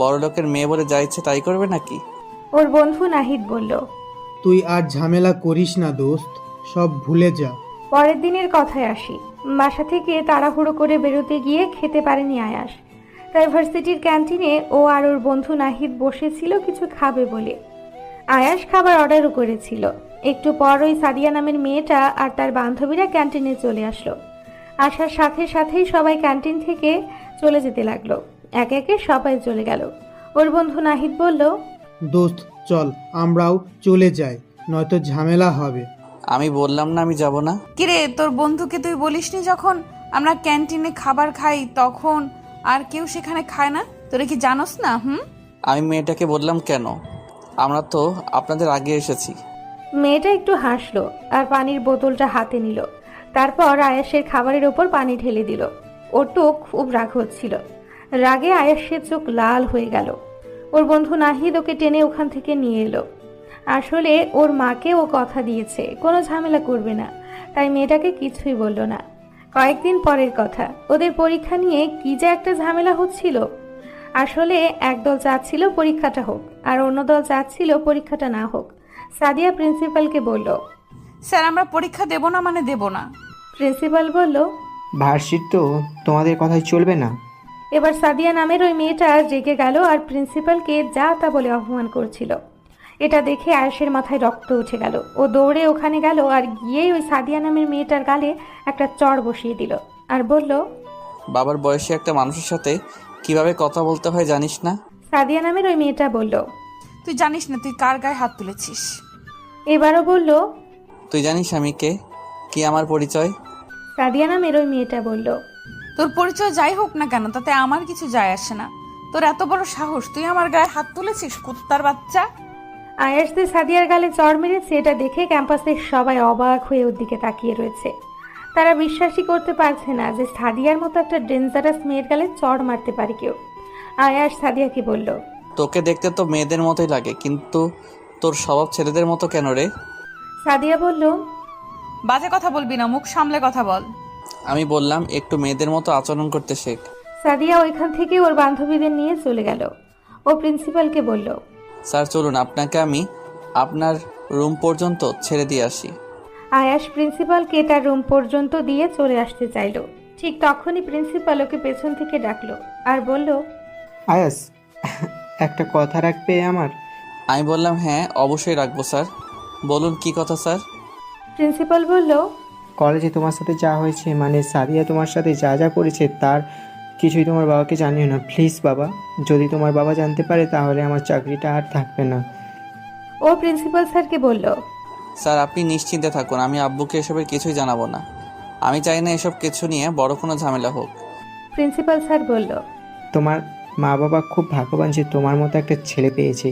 বড় লোকের মেয়ে বলে যা ইচ্ছে তাই করবে নাকি? ওর বন্ধু নাহিদ বলল। তুই আর ঝামেলা করিস না দোস্ত, সব ভুলে যা। পরের দিনের কথায় আসি। বাসা থেকে তাড়াহুড়ো করে বেরোতে গিয়ে খেতে পারেনি আয়াস। তাই ভার্সিটির ক্যান্টিনে ও আর ওর বন্ধু নাহিদ বসেছিল কিছু খাবে বলে। আয়াস খাবার অর্ডারও করেছিল। একটু পর ওই সাদিয়া নামের মেয়েটা আর তার বান্ধবীরা ক্যান্টিনে চলে আসলো। আসার সাথে সাথেই সবাই ক্যান্টিন থেকে চলে যেতে লাগলো। একে একে সবাই চলে গেল। ওর বন্ধু নাহিদ বলল, দোস্ত চল আমরাও চলে যাই, নয়তো ঝামেলা হবে। আমি বললাম না আমি যাব না। কিরে, তোর বন্ধুকে তুই বলিসনি যখন আমরা ক্যান্টিনে খাবার খাই তখন আর কেউ সেখানে খায় না? তোরা কি জানোস না? আমি মেয়েটাকে বললাম কেন, আমরা তো আপনাদের আগে এসেছি। মেয়েটা একটু হাসলো আর পানির বোতলটা হাতে নিল। তারপর আয়াসের খাবারের ওপর পানি ঢেলে দিল। ওর তো খুব রাগ হচ্ছিল। রাগে আয়াসের চোখ লাল হয়ে গেল। ওর বন্ধু নাহিদ ওকে টেনে ওখান থেকে নিয়ে এলো। আসলে ওর মাকে ও কথা দিয়েছে কোনো ঝামেলা করবে না, তাই মেয়েটাকে কিছুই বলল না। কয়েকদিন পরের কথা, ওদের পরীক্ষা নিয়ে কি যে একটা ঝামেলা হচ্ছিল। আসলে একদল চাচ্ছিল পরীক্ষাটা হোক আর অন্য দল চাচ্ছিল পরীক্ষাটা না হোক। সাদিয়া প্রিন্সিপালকে বলল। স্যার, আমরা পরীক্ষা দেব না মানে দেব না। প্রিন্সিপাল বলল। ভার্সিটি তো তোমাদের কথাই চলবে না। এবার সাদিয়া নামের ওই মেয়েটা রেগে গেল আর প্রিন্সিপালকে যা তা বলে অপমান করছিল। এটা দেখে আয়েশের মাথায় রক্ত উঠে গেল। ও দৌড়ে ওখানে গেল আর গিয়েই ওই সাদিয়া নামের মেয়েটার গালে একটা চড় বসিয়ে দিল আর বলল, বাবার বয়সী একটা মানুষের সাথে কিভাবে কথা বলতে হয় জানিস না? সাদিয়া নামের ওই মেয়েটা বলল। তুই জানিস না তুই কার গায়ে হাত তুলেছিস? এবারও বলল। তুই জানিস আমি কে, কি আমার পরিচয়? সাদিয়া নামের ওই মেয়েটা বলল। তোর পরিচয় যাই হোক না কেন তাতে আমার কিছু যায় আসে না। তোর এত বড় সাহস, তুই আমার গায়ে হাত তুলেছিস, কুত্তার বাচ্চা! আয়াস যে সাদিয়ার গালে চড় মেরেছে এটা দেখে ক্যাম্পাসের সবাই অবাক হয়ে ওর দিকে তাকিয়ে রয়েছে। তারা বিশ্বাসই করতে পারছে না যে সাদিয়ার মতো একটা ডেঞ্জারাস মেয়ের গালে চড় মারতে পারে কেউ। আয়াস সাদিয়াকে বলল। তোকে দেখতে তো মেয়েদের মতোই লাগে, কিন্তু তোর স্বভাব ছেলেদের মতো কেন রে? সাদিয়া বলল। বাজে কথা বলবি না, মুখ সামলে কথা বল। আমি বললাম একটু মেয়েদের মতো আচরণ করতে শেখ। সাদিয়া ওইখান থেকে ওর বান্ধবীদের নিয়ে চলে গেল। ও প্রিন্সিপালকে বলল। স্যার চলুন আপনাকে আমি আপনার রুম পর্যন্ত ছেড়ে দিয়ে আসি। আয়াস প্রিন্সিপালকে তার রুম পর্যন্ত দিয়ে চলে আসতে চাইল। ঠিক তখনই প্রিন্সিপাল ওকে পেছন থেকে ডাকলো আর বলল, আয়াস, একটা কথা রাখবে আমার? আমি বললাম হ্যাঁ অবশ্যই রাখবো স্যার। বলুন কি কথা স্যার? প্রিন্সিপাল বলল। কলেজে তোমার সাথে যা হয়েছে, মানে সাদিয়া তোমার সাথে যা যা করেছে, তার কিছুই তোমার বাবাকে জানিও না প্লিজ বাবা। যদি তোমার বাবা জানতে পারে তাহলে আমার চাকরিটা আর থাকবে না। ও প্রিন্সিপাল স্যারকে বলল। স্যার আপনি নিশ্চিন্তে থাকুন, আমি আব্বুকে এসবের কিছুই জানাবো না। আমি চাই না এসব কিছু নিয়ে বড় কোনো ঝামেলা হোক। প্রিন্সিপাল স্যার বলল। তোমার মা বাবা খুব ভাগ্যবান যে তোমার মতো একটা ছেলে পেয়েছে।